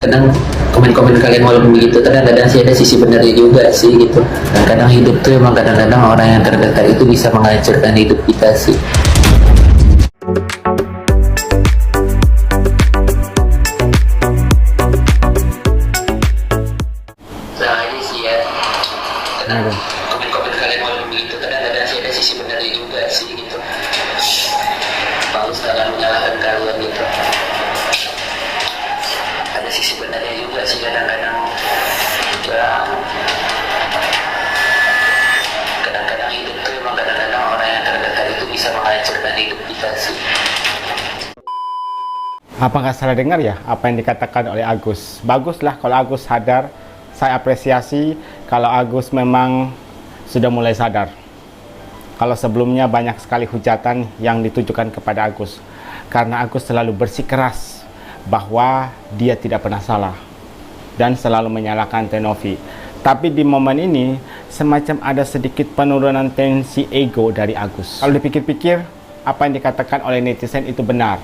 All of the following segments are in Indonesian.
kadang komen-komen kalian walaupun begitu kadang-kadang sih ada sisi benarnya juga sih gitu. Dan kadang hidup tuh emang kadang-kadang orang yang terdekat itu bisa menghancurkan hidup kita sih. Nah ini sih ya, kadang komen-komen kalian walaupun begitu kadang-kadang sih ada sisi benarnya juga sih gitu. Paulus kadang menyalahkan kalian gitu. Ada sisi benarnya juga sih kadang-kadang ya, kadang-kadang hidup tuh emang kadang-kadang orang yang terdekat itu bisa menghancurkan hidup kita sih. Apakah salah dengar ya apa yang dikatakan oleh Agus? Baguslah kalau Agus sadar. Saya apresiasi kalau Agus memang sudah mulai sadar. Kalau sebelumnya banyak sekali hujatan yang ditujukan kepada Agus, karena Agus selalu bersikeras bahwa dia tidak pernah salah dan selalu menyalahkan Teh Novi. Tapi di momen ini semacam ada sedikit penurunan tensi ego dari Agus. Kalau dipikir-pikir, apa yang dikatakan oleh netizen itu benar.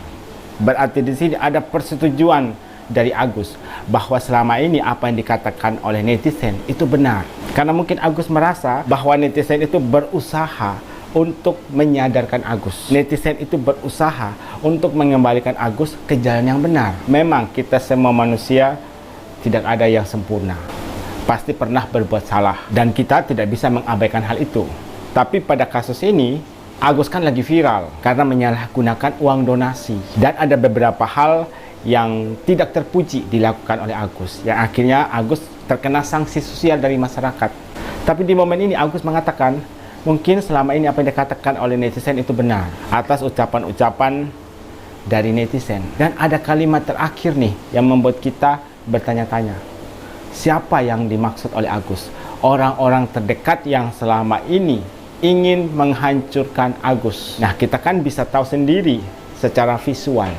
Berarti di sini ada persetujuan dari Agus bahwa selama ini apa yang dikatakan oleh netizen itu benar. Karena mungkin Agus merasa bahwa netizen itu berusaha untuk menyadarkan Agus. Netizen itu berusaha untuk mengembalikan Agus ke jalan yang benar. Memang kita semua manusia tidak ada yang sempurna. Pasti pernah berbuat salah dan kita tidak bisa mengabaikan hal itu. Tapi pada kasus ini Agus kan lagi viral karena menyalahgunakan uang donasi, dan ada beberapa hal yang tidak terpuji dilakukan oleh Agus, yang akhirnya Agus terkena sanksi sosial dari masyarakat. Tapi di momen ini Agus mengatakan mungkin selama ini apa yang dikatakan oleh netizen itu benar atas ucapan-ucapan dari netizen. Dan ada kalimat terakhir nih yang membuat kita bertanya-tanya, siapa yang dimaksud oleh Agus? Orang-orang terdekat yang selama ini ingin menghancurkan Agus. Nah, kita kan bisa tahu sendiri secara visual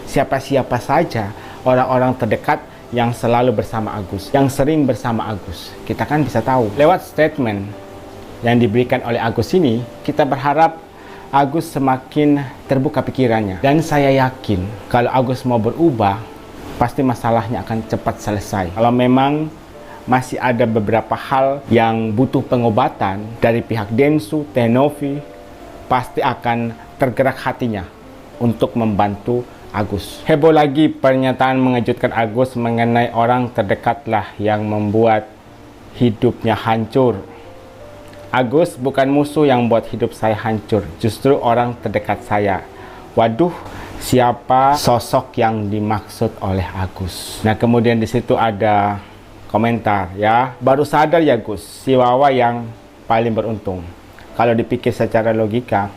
siapa-siapa saja orang-orang terdekat yang selalu bersama Agus, yang sering bersama Agus. Kita kan bisa tahu. Lewat statement yang diberikan oleh Agus ini, kita berharap Agus semakin terbuka pikirannya. Dan saya yakin kalau Agus mau berubah, pasti masalahnya akan cepat selesai. Kalau memang masih ada beberapa hal yang butuh pengobatan dari pihak Densu, Teh Novi, pasti akan tergerak hatinya untuk membantu Agus. Heboh lagi pernyataan mengejutkan Agus mengenai orang terdekatlah yang membuat hidupnya hancur. Agus bukan musuh yang buat hidup saya hancur, justru orang terdekat saya. Waduh, siapa sosok yang dimaksud oleh Agus? Nah, kemudian di situ ada komentar ya, baru sadar ya Gus, si Wawa yang paling beruntung. Kalau dipikir secara logika,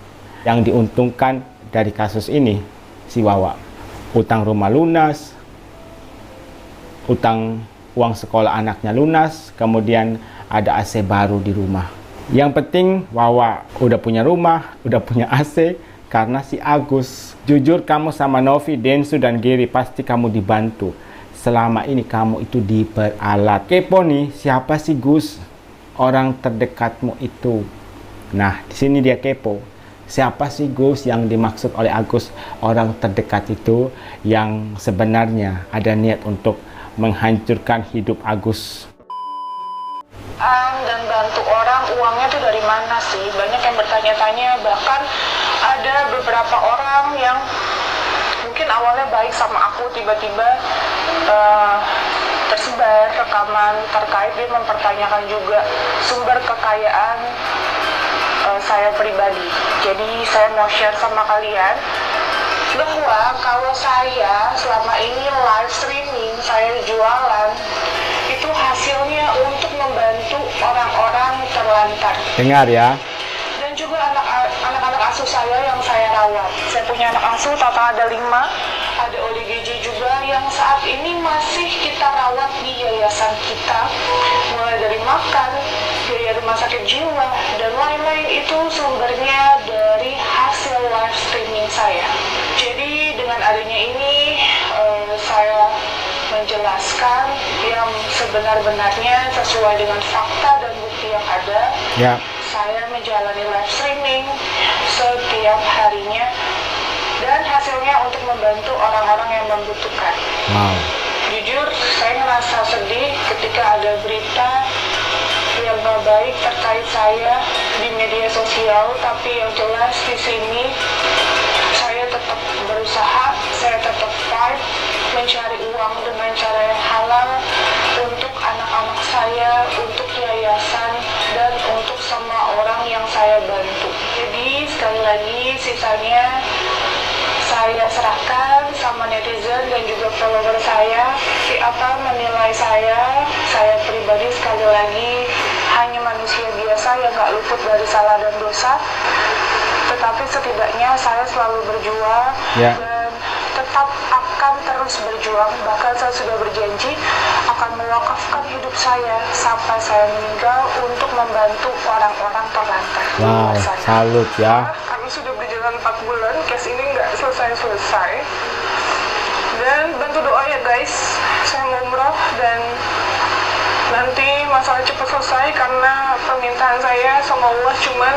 yang diuntungkan dari kasus ini si Wawa. Utang rumah lunas, utang uang sekolah anaknya lunas, kemudian ada AC baru di rumah. Yang penting Wawa udah punya rumah, udah punya AC karena si Agus. Jujur kamu sama Novi, Densu dan Giri pasti kamu dibantu. Selama ini kamu itu diperalat. Kepo nih, siapa sih Gus orang terdekatmu itu? Nah, di sini dia kepo. Siapa sih Gus yang dimaksud oleh Agus orang terdekat itu yang sebenarnya ada niat untuk menghancurkan hidup Agus? Dan bantu orang, uangnya tuh dari mana sih? Banyak yang bertanya-tanya, bahkan ada beberapa orang yang mungkin awalnya baik sama aku, tiba-tiba tersebar rekaman terkait, dia mempertanyakan juga sumber kekayaan saya pribadi. Jadi saya mau share sama kalian bahwa kalau saya selama ini live streaming, saya jualan, itu hasilnya untuk membantu orang-orang terlantar. Dengar ya. Dan juga anak-anak asuh saya yang saya rawat. Saya punya anak asuh, total ada 5. Ada ODGJ juga yang saat ini masih kita rawat di yayasan kita. Mulai dari makan, biaya rumah sakit jiwa, dan lain-lain itu sumbernya dari hasil live streaming saya. Jadi dengan adanya ini, saya menjelaskan yang sebenar-benarnya sesuai dengan fakta dan bukti yang ada. Ya. Saya menjalani live streaming setiap harinya dan hasilnya untuk membantu orang-orang yang membutuhkan. Wow. Jujur, saya ngerasa sedih ketika ada berita yang gak baik terkait saya di media sosial, tapi yang jelas di sini saya tetap berusaha, saya tetap fight mencari uang dengan cara yang halal untuk anak-anak saya, untuk yayasan, dan untuk semua orang yang saya bantu. Jadi sekali lagi sisanya saya serahkan sama netizen dan juga follower saya. Siapa menilai saya pribadi sekali lagi hanya manusia biasa yang gak luput dari salah dan dosa. Tetapi setidaknya saya selalu berjuang dan tetap akan terus berjuang. Bahkan saya sudah berjanji akan mewakafkan hidup saya sampai saya meninggal untuk membantu orang-orang terlantar. Wow, salut ya. Kami sudah berjalan 4 bulan, case ini nggak selesai-selesai. Dan bantu doa ya guys, saya mau umroh dan nanti masalah cepat selesai karena permintaan saya sama Allah cuman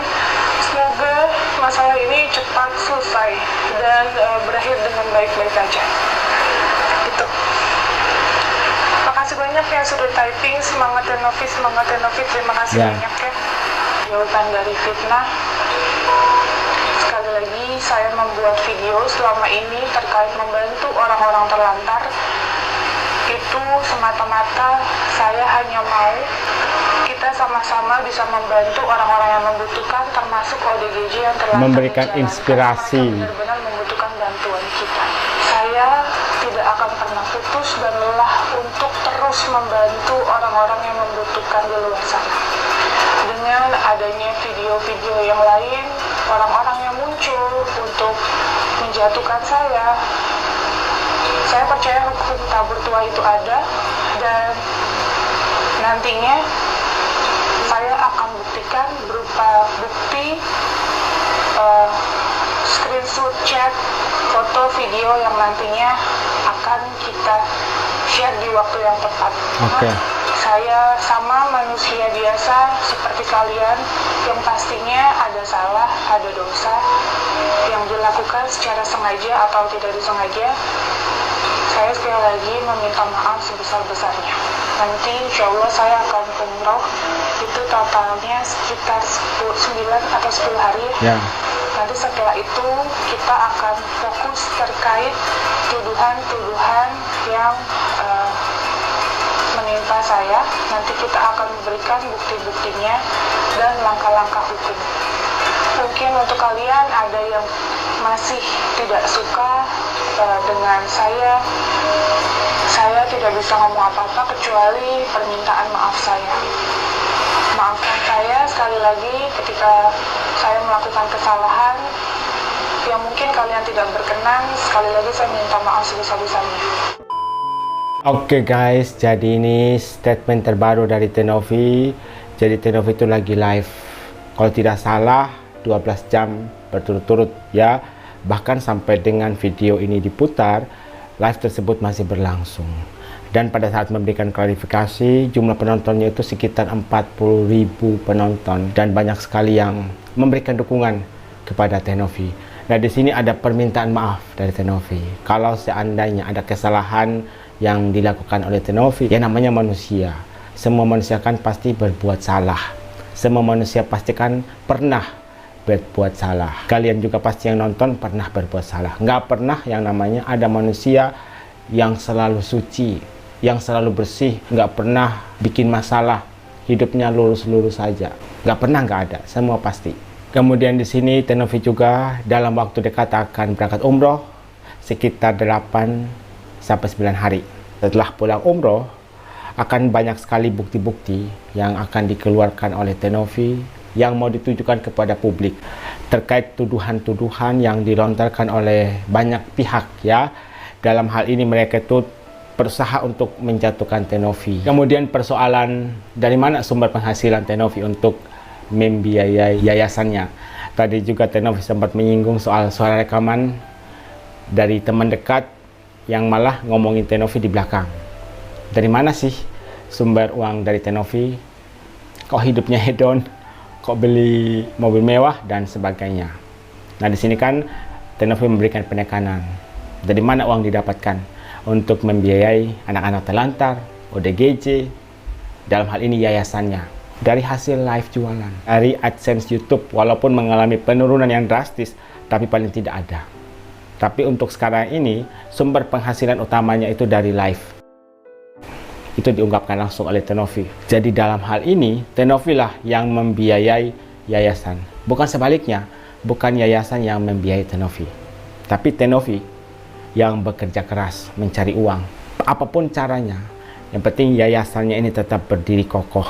semoga masalah ini cepat selesai dan berakhir dengan baik-baik aja. Itu. Makasih banyak ya sudah typing, semangat ya Novi, terima kasih banyak ya. Jauhan dari fitnah. Sekali lagi saya membuat video selama ini terkait membantu orang-orang terlantar. Itu semata-mata saya hanya mau kita sama-sama bisa membantu orang-orang yang membutuhkan, termasuk ODGJ yang terlantar, memberikan inspirasi, benar-benar membutuhkan bantuan kita. Saya tidak akan pernah putus dan lelah untuk terus membantu orang-orang yang membutuhkan di luar sana. Dengan adanya video-video yang lain, orang-orang yang muncul untuk menjatuhkan saya percaya hukum tabur tua itu ada, dan nantinya saya akan buktikan berupa bukti screenshot chat, foto, video yang nantinya akan kita share di waktu yang tepat. Saya sama manusia biasa seperti kalian yang pastinya ada salah, ada dosa yang dilakukan secara sengaja atau tidak disengaja. Saya sekali lagi meminta maaf sebesar-besarnya. Nanti insya Allah saya akan umroh, itu totalnya sekitar 9 atau 10 hari ya. Nanti setelah itu kita akan fokus terkait tuduhan-tuduhan yang menimpa saya. Nanti kita akan memberikan bukti-buktinya dan langkah-langkah hukum. Mungkin untuk kalian ada yang masih tidak suka dengan saya tidak bisa ngomong apa-apa kecuali permintaan maaf saya. Maafkan saya sekali lagi ketika saya melakukan kesalahan yang mungkin kalian tidak berkenan. Sekali lagi saya minta maaf sebesar-besarnya. Oke guys, jadi ini statement terbaru dari Tenovi. Jadi Tenovi itu lagi live, kalau tidak salah 12 jam berturut-turut ya. Bahkan sampai dengan video ini diputar, live tersebut masih berlangsung. Dan pada saat memberikan klarifikasi, jumlah penontonnya itu sekitar 40.000 penonton, dan banyak sekali yang memberikan dukungan kepada Tenovi. Nah, di sini ada permintaan maaf dari Tenovi. Kalau seandainya ada kesalahan yang dilakukan oleh Tenovi, ya namanya manusia. Semua manusia kan pasti berbuat salah. Semua manusia pasti kan pernah berbuat salah. Kalian juga pasti yang nonton pernah berbuat salah. Nggak pernah yang namanya ada manusia yang selalu suci, yang selalu bersih, nggak pernah bikin masalah, hidupnya lurus-lurus saja. Nggak pernah, nggak ada. Semua pasti. Kemudian di sini Tenovi juga dalam waktu dekat akan berangkat umroh sekitar 8 sampai 9 hari. Setelah pulang umroh, akan banyak sekali bukti-bukti yang akan dikeluarkan oleh Tenovi yang mau ditujukan kepada publik terkait tuduhan-tuduhan yang dilontarkan oleh banyak pihak ya. Dalam hal ini mereka itu berusaha untuk menjatuhkan Tenovi. Kemudian persoalan dari mana sumber penghasilan Tenovi untuk membiayai yayasannya. Tadi juga Tenovi sempat menyinggung soal suara rekaman dari teman dekat yang malah ngomongin Tenovi di belakang. Dari mana sih sumber uang dari Tenovi? Kok hidupnya hedon? Kok beli mobil mewah dan sebagainya? Nah, di sini kan Tenovi memberikan penekanan. Dari mana uang didapatkan? untuk membiayai anak-anak terlantar, ODGJ, dalam hal ini yayasannya, dari hasil live jualan, dari AdSense YouTube, walaupun mengalami penurunan yang drastis, tapi paling tidak ada. Tapi untuk sekarang ini, sumber penghasilan utamanya itu dari live. Itu diungkapkan langsung oleh Tenovi. Jadi dalam hal ini, Tenovi lah yang membiayai yayasan. Bukan sebaliknya, bukan yayasan yang membiayai Tenovi. Tapi Tenovi yang bekerja keras mencari uang. Apapun caranya, yang penting yayasannya ini tetap berdiri kokoh.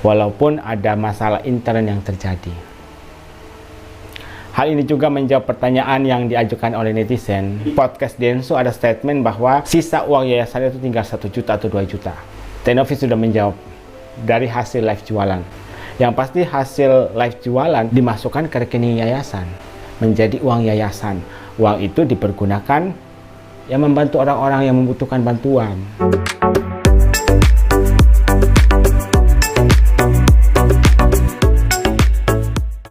Walaupun ada masalah intern yang terjadi. Hal ini juga menjawab pertanyaan yang diajukan oleh netizen. Podcast Densu ada statement bahwa sisa uang yayasan itu tinggal 1 juta atau 2 juta. Tenovi sudah menjawab dari hasil live jualan. Yang pasti hasil live jualan dimasukkan ke rekening yayasan, menjadi uang yayasan. Uang itu dipergunakan yang membantu orang-orang yang membutuhkan bantuan.